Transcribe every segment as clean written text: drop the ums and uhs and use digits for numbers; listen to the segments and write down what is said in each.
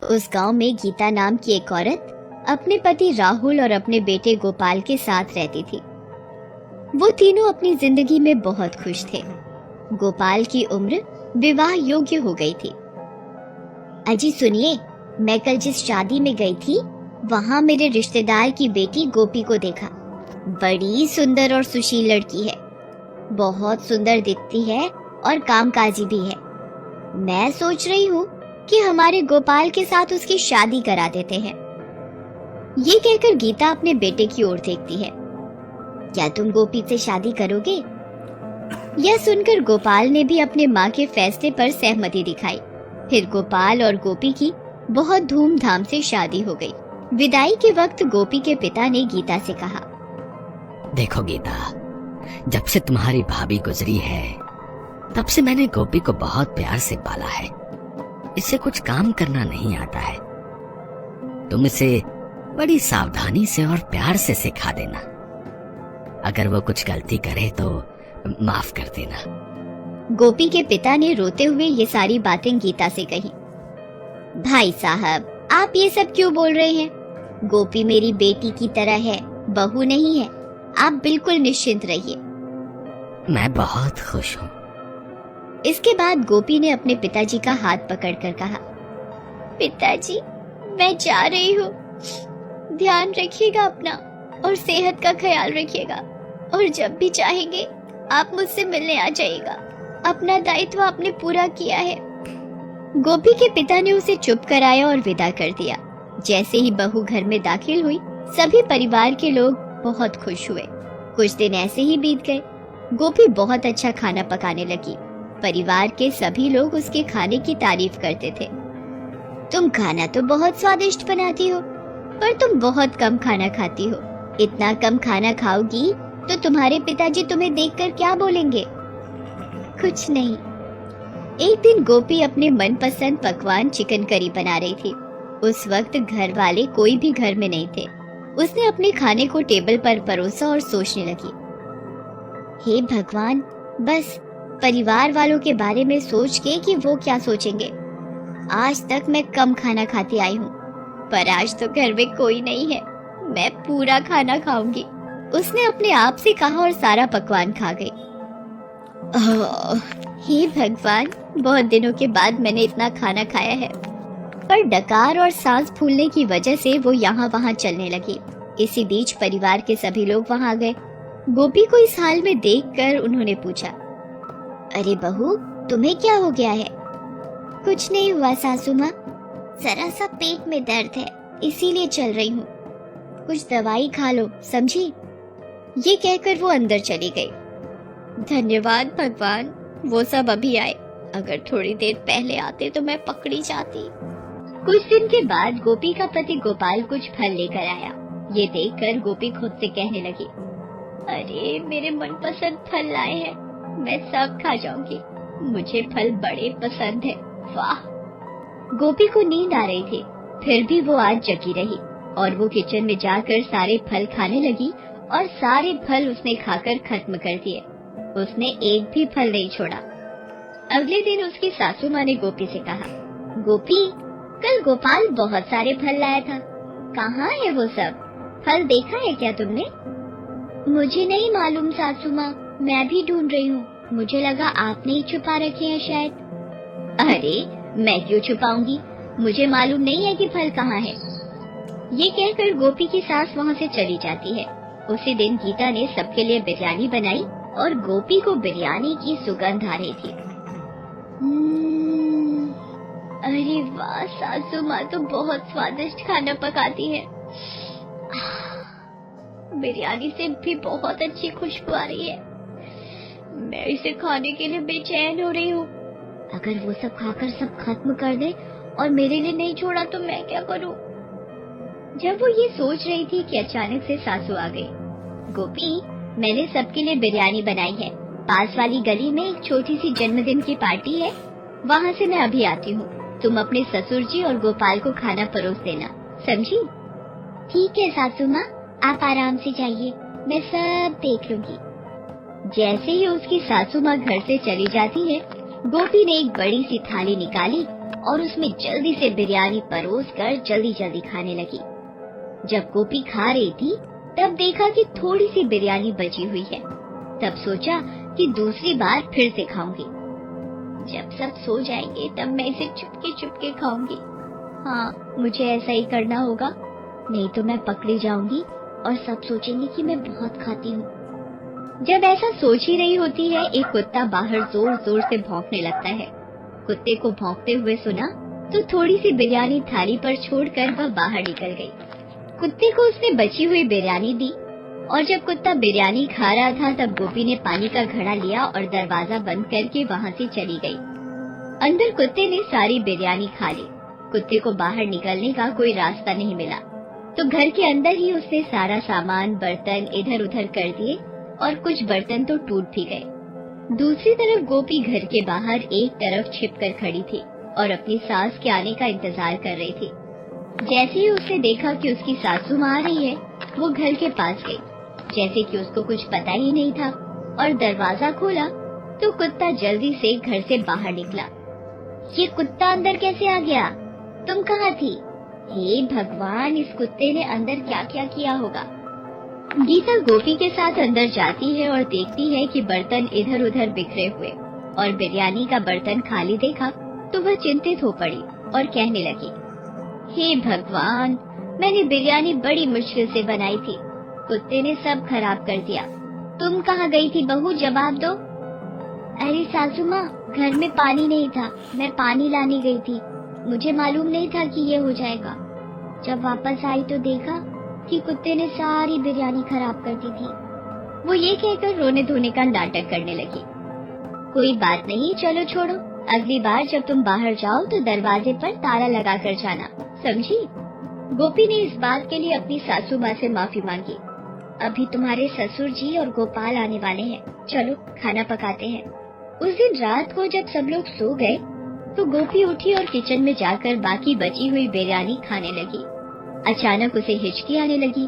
उस गांव में गीता नाम की एक औरत अपने पति राहुल और अपने बेटे गोपाल के साथ रहती थी। वो तीनों अपनी जिंदगी में बहुत खुश थे। गोपाल की उम्र विवाह योग्य हो गई थी। अजी सुनिए, मैं कल जिस शादी में गई थी वहाँ मेरे रिश्तेदार की बेटी गोपी को देखा। बड़ी सुंदर और सुशील लड़की है, बहुत सुंदर दिखती है और कामकाजी भी है। मैं सोच रही हूँ कि हमारे गोपाल के साथ उसकी शादी करा देते हैं। ये कहकर गीता अपने बेटे की ओर देखती है। क्या तुम गोपी से शादी करोगे? यह सुनकर गोपाल ने भी अपने माँ के फैसले पर सहमति दिखाई। फिर गोपाल और गोपी की बहुत धूमधाम से शादी हो गई। विदाई के वक्त गोपी के पिता ने गीता से कहा, देखो गीता, जब से तुम्हारी भाभी गुजरी है तब से मैंने गोपी को बहुत प्यार से पाला है। इसे कुछ काम करना नहीं आता है। तुम इसे बड़ी सावधानी से और प्यार से सिखा देना। अगर वो कुछ गलती करे तो माफ कर देना। गोपी के पिता ने रोते हुए ये सारी बातें गीता से कही। भाई साहब, आप ये सब क्यों बोल रहे हैं? गोपी मेरी बेटी की तरह है, बहू नहीं है। आप बिल्कुल निश्चिंत रहिए। मैं बहुत खुश हूँ। इसके बाद गोपी ने अपने पिताजी का हाथ पकड़कर कहा, पिताजी, मैं जा रही हूँ। ध्यान रखिएगा अपना और सेहत का ख्याल रखिएगा, और जब भी चाहेंगे आप मुझसे मिलने आ जाइएगा। अपना दायित्व आपने पूरा किया है। गोपी के पिता ने उसे चुप कराया और विदा कर दिया। जैसे ही बहू घर में दाखिल हुई, सभी परिवार के लोग बहुत खुश हुए। कुछ दिन ऐसे ही बीत गए। गोपी बहुत अच्छा खाना पकाने लगी। परिवार के सभी लोग उसके खाने की तारीफ करते थे। तुम खाना तो बहुत स्वादिष्ट बनाती हो, पर तुम बहुत कम खाना खाती हो। इतना कम खाना खाओगी तो तुम्हारे पिताजी तुम्हें देखकर क्या बोलेंगे? कुछ नहीं। एक दिन गोपी अपने मनपसंद पकवान चिकन करी बना रही थी। उस वक्त घर वाले कोई भी घर में नहीं थे। उसने अपने खाने को टेबल पर परोसा और सोचने लगी, हे भगवान, बस परिवार वालों के बारे में सोच के कि वो क्या सोचेंगे। आज तक मैं कम खाना खाती आई हूँ, पर आज तो घर में कोई नहीं है। मैं पूरा खाना खाऊंगी। उसने अपने आप से कहा और सारा पकवान खा गई। हे भगवान, बहुत दिनों के बाद मैंने इतना खाना खाया है। पर डकार और सांस फूलने की वजह से वो यहाँ वहाँ चलने लगी। इसी बीच परिवार के सभी लोग वहाँ आ गए। गोपी को इस हाल में देखकर उन्होंने पूछा, अरे बहू, तुम्हें क्या हो गया है? कुछ नहीं हुआ सासू माँ, जरा सा पेट में दर्द है, इसीलिए चल रही हूँ। कुछ दवाई खा लो, समझी? ये कहकर वो अंदर चली गई। धन्यवाद भगवान, वो सब अभी आए। अगर थोड़ी देर पहले आते तो मैं पकड़ी जाती। कुछ दिन के बाद गोपी का पति गोपाल कुछ फल लेकर आया। ये देखकर गोपी खुद से कहने लगी, अरे मेरे मनपसंद फल लाए हैं, मैं सब खा जाऊंगी। मुझे फल बड़े पसंद है। वाह! गोपी को नींद आ रही थी, फिर भी वो आज जगी रही और वो किचन में जाकर सारे फल खाने लगी और सारे फल उसने खाकर खत्म कर दिए। उसने एक भी फल नहीं छोड़ा। अगले दिन उसकी सासू माँ ने गोपी से कहा, गोपी, कल गोपाल बहुत सारे फल लाया था, कहाँ है वो सब? फल देखा है क्या तुमने? मुझे नहीं मालूम सासू माँ, मैं भी ढूंढ रही हूँ। मुझे लगा आपने ही छुपा रखे हैं शायद। अरे मैं क्यों छुपाऊंगी, मुझे मालूम नहीं है कि फल कहाँ है। ये कहकर गोपी की सास वहाँ से चली जाती है। उसी दिन गीता ने सबके लिए बिरयानी बनाई और गोपी को बिरयानी की सुगंध आ रही थी। अरे वाह, सासू माँ तो बहुत स्वादिष्ट खाना पकाती है। बिरयानी से भी बहुत अच्छी खुशबू आ रही है। मैं इसे खाने के लिए बेचैन हो रही हूँ। अगर वो सब खाकर सब खत्म कर दे और मेरे लिए नहीं छोड़ा तो मैं क्या करूँ? जब वो ये सोच रही थी कि अचानक से सासू आ गई। गोपी, मैंने सबके लिए बिरयानी बनाई है। पास वाली गली में एक छोटी सी जन्मदिन की पार्टी है, वहाँ से मैं अभी आती हूँ। तुम अपने ससुर जी और गोपाल को खाना परोस देना, समझी? ठीक है सासू माँ, आप आराम से जाइए, मैं सब देख लूंगी। जैसे ही उसकी सासू माँ घर से चली जाती है, गोपी ने एक बड़ी सी थाली निकाली और उसमें जल्दी से बिरयानी परोस कर जल्दी जल्दी खाने लगी। जब गोपी खा रही थी तब देखा कि थोड़ी सी बिरयानी बची हुई है। तब सोचा कि दूसरी बार फिर से खाऊंगी। जब सब सो जाएंगे तब मैं इसे चुपके चुपके खाऊंगी। हाँ, मुझे ऐसा ही करना होगा, नहीं तो मैं पकड़ी जाऊंगी और सब सोचेंगे कि मैं बहुत खाती हूँ। जब ऐसा सोच ही रही होती है, एक कुत्ता बाहर जोर जोर से भौंकने लगता है। कुत्ते को भौंकते हुए सुना तो थोड़ी सी बिरयानी थाली पर छोड़कर वह बाहर निकल गई। कुत्ते को उसने बची हुई बिरयानी दी और जब कुत्ता बिरयानी खा रहा था तब गोपी ने पानी का घड़ा लिया और दरवाजा बंद करके वहाँ से चली गई। अंदर कुत्ते ने सारी बिरयानी खा ली। कुत्ते को बाहर निकलने का कोई रास्ता नहीं मिला तो घर के अंदर ही उसने सारा सामान बर्तन इधर उधर कर दिए और कुछ बर्तन तो टूट भी गए। दूसरी तरफ गोपी घर के बाहर एक तरफ छिपकर खड़ी थी और अपनी सास के आने का इंतजार कर रही थी। जैसे ही उसने देखा कि उसकी सासू माँ आ रही है, वो घर के पास गई जैसे कि उसको कुछ पता ही नहीं था और दरवाजा खोला तो कुत्ता जल्दी से घर से बाहर निकला। ये कुत्ता अंदर कैसे आ गया? तुम कहाँ थी? हे भगवान, इस कुत्ते ने अंदर क्या क्या किया होगा। गीता गोपी के साथ अंदर जाती है और देखती है कि बर्तन इधर उधर बिखरे हुए और बिरयानी का बर्तन खाली देखा तो वह चिंतित हो पड़ी और कहने लगी, हे भगवान, मैंने बिरयानी बड़ी मुश्किल से बनाई थी, कुत्ते ने सब खराब कर दिया। तुम कहाँ गई थी बहू, जवाब दो। अरे सासू माँ, घर में पानी नहीं था, मैं पानी लाने गई थी, मुझे मालूम नहीं था कि ये हो जाएगा। जब वापस आई तो देखा कि कुत्ते ने सारी बिरयानी खराब कर दी थी। वो ये कहकर रोने धोने का नाटक करने लगी। कोई बात नहीं, चलो छोड़ो, अगली बार जब तुम बाहर जाओ तो दरवाजे पर ताला लगा कर जाना, समझी? गोपी ने इस बात के लिए अपनी सासू माँ से माफी मांगी। अभी तुम्हारे ससुर जी और गोपाल आने वाले हैं, चलो खाना पकाते हैं। उस दिन रात को जब सब लोग सो गए तो गोपी उठी और किचन में जाकर बाकी बची हुई बिरयानी खाने लगी। अचानक उसे हिचकी आने लगी।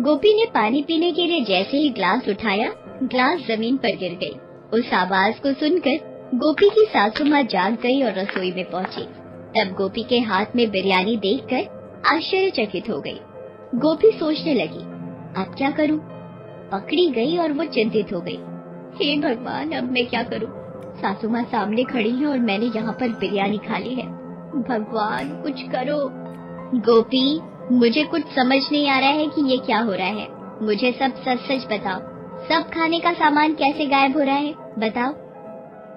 गोपी ने पानी पीने के लिए जैसे ही ग्लास उठाया, ग्लास जमीन पर गिर गई। उस आवाज को सुनकर गोपी की सासू माँ जाग गई और रसोई में पहुंची। तब गोपी के हाथ में बिरयानी देखकर आश्चर्यचकित हो गई। गोपी सोचने लगी, अब क्या करूं? पकड़ी गई और वो चिंतित हो गई। हे भगवान, अब मैं क्या करूं? सासू माँ सामने खड़ी है और मैंने यहाँ पर बिरयानी खा ली है। भगवान, कुछ करो। गोपी, मुझे कुछ समझ नहीं आ रहा है कि ये क्या हो रहा है। मुझे सब सच सच बताओ, सब खाने का सामान कैसे गायब हो रहा है, बताओ।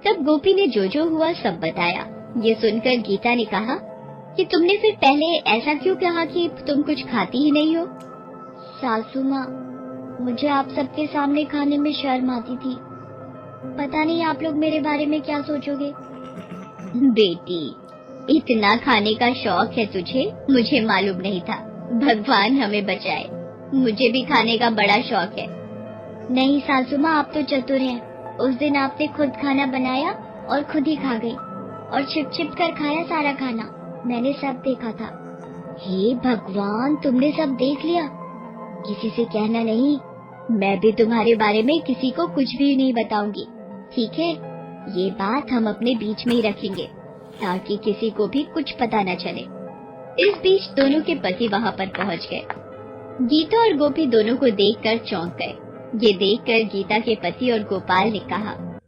तब गोपी ने जो हुआ सब बताया। ये सुनकर गीता ने कहा कि तुमने फिर पहले ऐसा क्यों कहा कि तुम कुछ खाती ही नहीं हो? सासू माँ, मुझे आप सबके सामने खाने में शर्म आती थी। पता नहीं आप लोग मेरे बारे में क्या सोचोगे। बेटी, इतना खाने का शौक है तुझे, मुझे मालूम नहीं था। भगवान हमें बचाए, मुझे भी खाने का बड़ा शौक है। नहीं सासू माँ, आप तो चतुर हैं। उस दिन आपने खुद खाना बनाया और खुद ही खा गई और छिप छिप कर खाया सारा खाना, मैंने सब देखा था। हे भगवान, तुमने सब देख लिया? किसी से कहना नहीं, मैं भी तुम्हारे बारे में किसी को कुछ भी नहीं बताऊंगी, ठीक है? ये बात हम अपने बीच में ही रखेंगे ताकि किसी को भी कुछ पता न चले। इस बीच दोनों के पति वहाँ पर पहुँच गए। गीता और गोपी दोनों को देखकर चौंक गए। ये देखकर गीता के पति और गोपाल ने कहा,